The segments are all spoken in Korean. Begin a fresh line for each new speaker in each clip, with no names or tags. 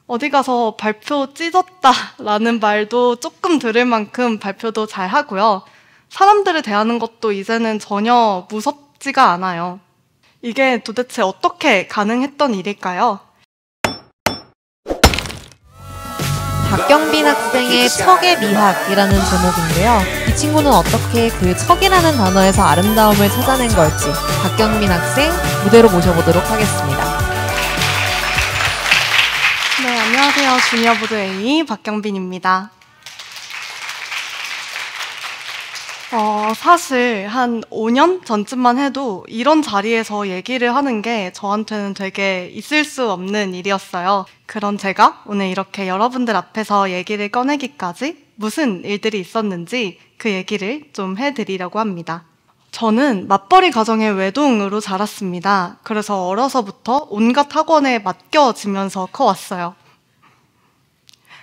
어디 가서 발표 찢었다라는 말도 조금 들을 만큼 발표도 잘 하고요. 사람들을 대하는 것도 이제는 전혀 무섭지가 않아요. 이게 도대체 어떻게 가능했던 일일까요?
박경빈 학생의 척의 미학이라는 제목인데요. 이 친구는 어떻게 그 척이라는 단어에서 아름다움을 찾아낸 걸지 박경빈 학생 무대로 모셔보도록 하겠습니다.
네, 안녕하세요. 주니어보드 A 박경빈입니다. 사실 한 5년 전쯤만 해도 이런 자리에서 얘기를 하는 게 저한테는 되게 있을 수 없는 일이었어요. 그런 제가 오늘 이렇게 여러분들 앞에서 얘기를 꺼내기까지 무슨 일들이 있었는지 그 얘기를 좀 해드리려고 합니다. 저는 맞벌이 가정의 외동으로 자랐습니다. 그래서 어려서부터 온갖 학원에 맡겨지면서 커왔어요.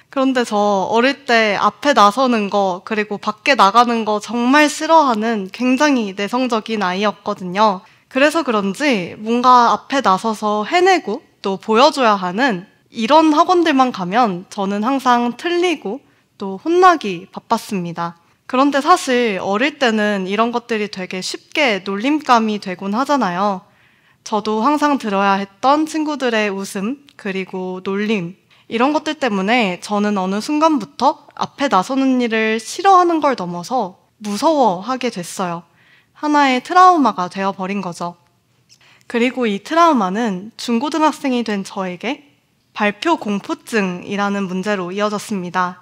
그런데 저 어릴 때 앞에 나서는 거 그리고 밖에 나가는 거 정말 싫어하는 굉장히 내성적인 아이였거든요. 그래서 그런지 뭔가 앞에 나서서 해내고 또 보여줘야 하는 이런 학원들만 가면 저는 항상 틀리고 또 혼나기 바빴습니다. 그런데 사실 어릴 때는 이런 것들이 되게 쉽게 놀림감이 되곤 하잖아요. 저도 항상 들어야 했던 친구들의 웃음 그리고 놀림 이런 것들 때문에 저는 어느 순간부터 앞에 나서는 일을 싫어하는 걸 넘어서 무서워하게 됐어요. 하나의 트라우마가 되어버린 거죠. 그리고 이 트라우마는 중고등학생이 된 저에게 발표 공포증이라는 문제로 이어졌습니다.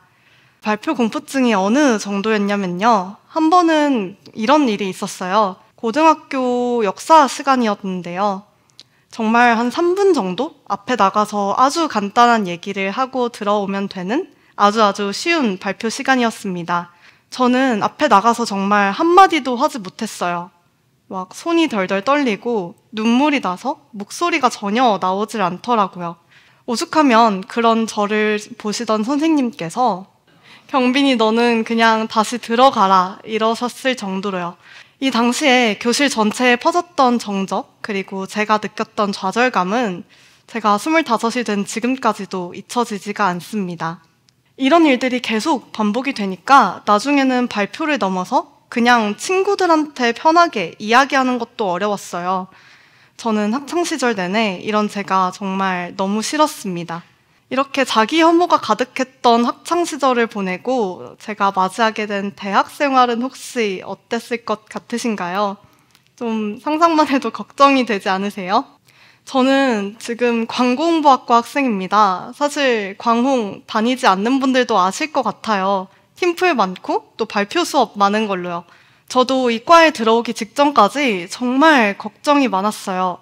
발표 공포증이 어느 정도였냐면요. 한 번은 이런 일이 있었어요. 고등학교 역사 시간이었는데요. 정말 한 3분 정도 앞에 나가서 아주 간단한 얘기를 하고 들어오면 되는 아주 쉬운 발표 시간이었습니다. 저는 앞에 나가서 정말 한마디도 하지 못했어요. 막 손이 덜덜 떨리고 눈물이 나서 목소리가 전혀 나오질 않더라고요. 오죽하면 그런 저를 보시던 선생님께서 경빈이 너는 그냥 다시 들어가라 이러셨을 정도로요. 이 당시에 교실 전체에 퍼졌던 정적 그리고 제가 느꼈던 좌절감은 제가 25이 된 지금까지도 잊혀지지가 않습니다. 이런 일들이 계속 반복이 되니까 나중에는 발표를 넘어서 그냥 친구들한테 편하게 이야기하는 것도 어려웠어요. 저는 학창시절 내내 이런 제가 정말 너무 싫었습니다. 이렇게 자기 혐오가 가득했던 학창시절을 보내고 제가 맞이하게 된 대학 생활은 혹시 어땠을 것 같으신가요? 좀 상상만 해도 걱정이 되지 않으세요? 저는 지금 광고홍보학과 학생입니다. 사실 광홍 다니지 않는 분들도 아실 것 같아요. 팀플 많고 또 발표 수업 많은 걸로요. 저도 이과에 들어오기 직전까지 정말 걱정이 많았어요.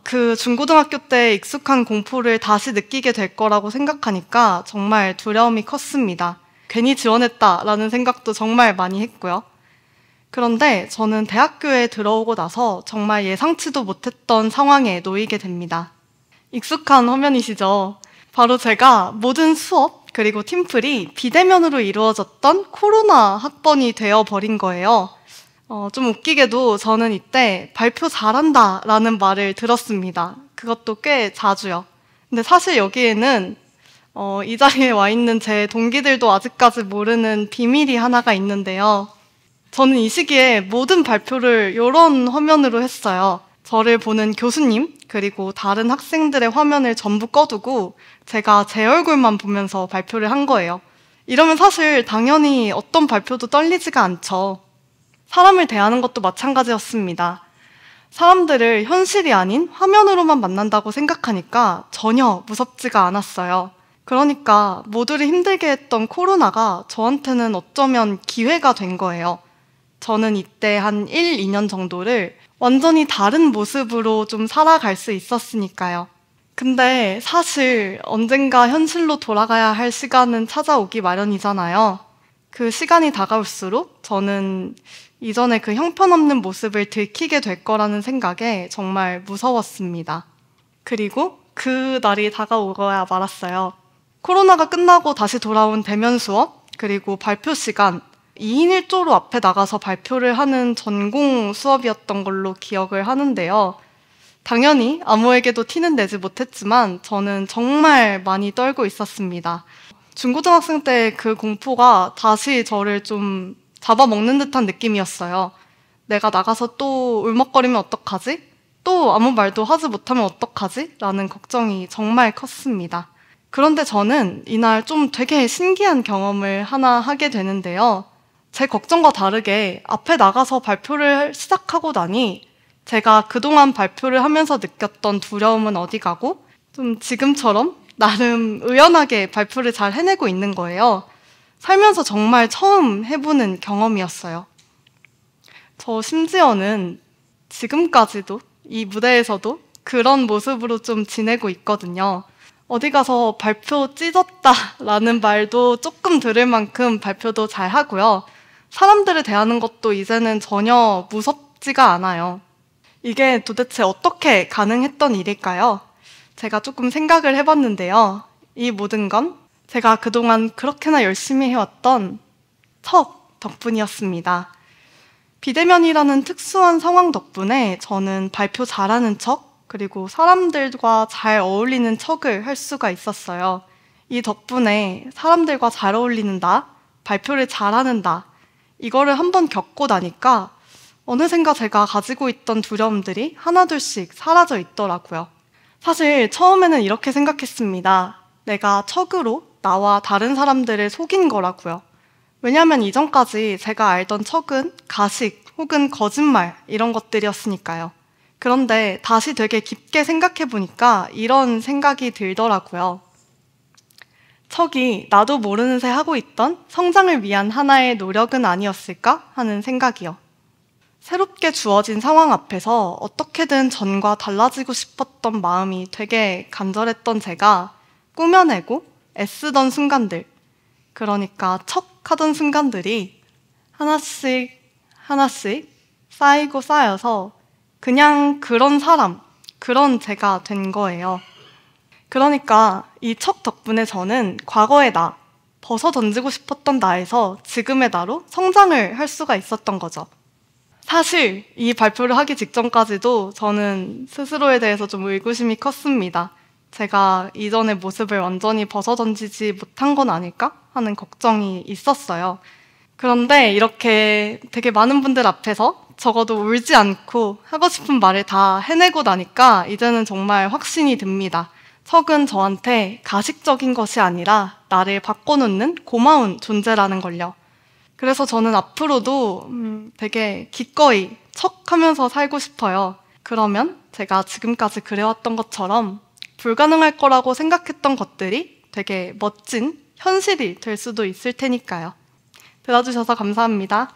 그 중고등학교 때 익숙한 공포를 다시 느끼게 될 거라고 생각하니까 정말 두려움이 컸습니다. 괜히 지원했다라는 생각도 정말 많이 했고요. 그런데 저는 대학교에 들어오고 나서 정말 예상치도 못했던 상황에 놓이게 됩니다. 익숙한 화면이시죠? 바로 제가 모든 수업 그리고 팀플이 비대면으로 이루어졌던 코로나 학번이 되어버린 거예요. 좀 웃기게도 저는 이때 발표 잘한다 라는 말을 들었습니다. 그것도 꽤 자주요. 근데 사실 여기에는 이 자리에 와 있는 제 동기들도 아직까지 모르는 비밀이 하나가 있는데요. 저는 이 시기에 모든 발표를 이런 화면으로 했어요. 저를 보는 교수님 그리고 다른 학생들의 화면을 전부 꺼두고 제가 제 얼굴만 보면서 발표를 한 거예요. 이러면 사실 당연히 어떤 발표도 떨리지가 않죠. 사람을 대하는 것도 마찬가지였습니다. 사람들을 현실이 아닌 화면으로만 만난다고 생각하니까 전혀 무섭지가 않았어요. 그러니까 모두를 힘들게 했던 코로나가 저한테는 어쩌면 기회가 된 거예요. 저는 이때 한 1, 2년 정도를 완전히 다른 모습으로 좀 살아갈 수 있었으니까요. 근데 사실 언젠가 현실로 돌아가야 할 시간은 찾아오기 마련이잖아요. 그 시간이 다가올수록 저는 이전에 그 형편없는 모습을 들키게 될 거라는 생각에 정말 무서웠습니다. 그리고 그 날이 다가오고야 말았어요. 코로나가 끝나고 다시 돌아온 대면 수업, 그리고 발표 시간, 2인 1조로 앞에 나가서 발표를 하는 전공 수업이었던 걸로 기억을 하는데요. 당연히 아무에게도 티는 내지 못했지만 저는 정말 많이 떨고 있었습니다. 중고등학생 때 그 공포가 다시 저를 좀 잡아먹는 듯한 느낌이었어요. 내가 나가서 또 울먹거리면 어떡하지? 또 아무 말도 하지 못하면 어떡하지? 라는 걱정이 정말 컸습니다. 그런데 저는 이날 좀 되게 신기한 경험을 하나 하게 되는데요. 제 걱정과 다르게 앞에 나가서 발표를 시작하고 나니 제가 그동안 발표를 하면서 느꼈던 두려움은 어디 가고 좀 지금처럼 나름 의연하게 발표를 잘 해내고 있는 거예요. 살면서 정말 처음 해보는 경험이었어요. 저 심지어는 지금까지도 이 무대에서도 그런 모습으로 좀 지내고 있거든요. 어디 가서 발표 찢었다라는 말도 조금 들을 만큼 발표도 잘 하고요. 사람들을 대하는 것도 이제는 전혀 무섭지가 않아요. 이게 도대체 어떻게 가능했던 일일까요? 제가 조금 생각을 해봤는데요. 이 모든 건 제가 그동안 그렇게나 열심히 해왔던 척 덕분이었습니다. 비대면이라는 특수한 상황 덕분에 저는 발표 잘하는 척, 그리고 사람들과 잘 어울리는 척을 할 수가 있었어요. 이 덕분에 사람들과 잘 어울리는 나, 발표를 잘하는 나, 이거를 한번 겪고 나니까 어느샌가 제가 가지고 있던 두려움들이 하나둘씩 사라져 있더라고요. 사실 처음에는 이렇게 생각했습니다. 내가 척으로 나와 다른 사람들을 속인 거라고요. 왜냐하면 이전까지 제가 알던 척은 가식 혹은 거짓말 이런 것들이었으니까요. 그런데 다시 되게 깊게 생각해 보니까 이런 생각이 들더라고요. 척이 나도 모르는 새 하고 있던 성장을 위한 하나의 노력은 아니었을까 하는 생각이요. 새롭게 주어진 상황 앞에서 어떻게든 전과 달라지고 싶었던 마음이 되게 간절했던 제가 꾸며내고 애쓰던 순간들, 그러니까 척하던 순간들이 하나씩 하나씩 쌓이고 쌓여서 그냥 그런 사람, 그런 제가 된 거예요. 그러니까 이 척 덕분에 저는 과거의 나, 벗어 던지고 싶었던 나에서 지금의 나로 성장을 할 수가 있었던 거죠. 사실 이 발표를 하기 직전까지도 저는 스스로에 대해서 좀 의구심이 컸습니다. 제가 이전의 모습을 완전히 벗어던지지 못한 건 아닐까 하는 걱정이 있었어요. 그런데 이렇게 되게 많은 분들 앞에서 적어도 울지 않고 하고 싶은 말을 다 해내고 나니까 이제는 정말 확신이 듭니다. 척은 저한테 가식적인 것이 아니라 나를 바꿔놓는 고마운 존재라는 걸요. 그래서 저는 앞으로도 되게 기꺼이 척하면서 살고 싶어요. 그러면 제가 지금까지 그래왔던 것처럼 불가능할 거라고 생각했던 것들이 되게 멋진 현실이 될 수도 있을 테니까요. 들어주셔서 감사합니다.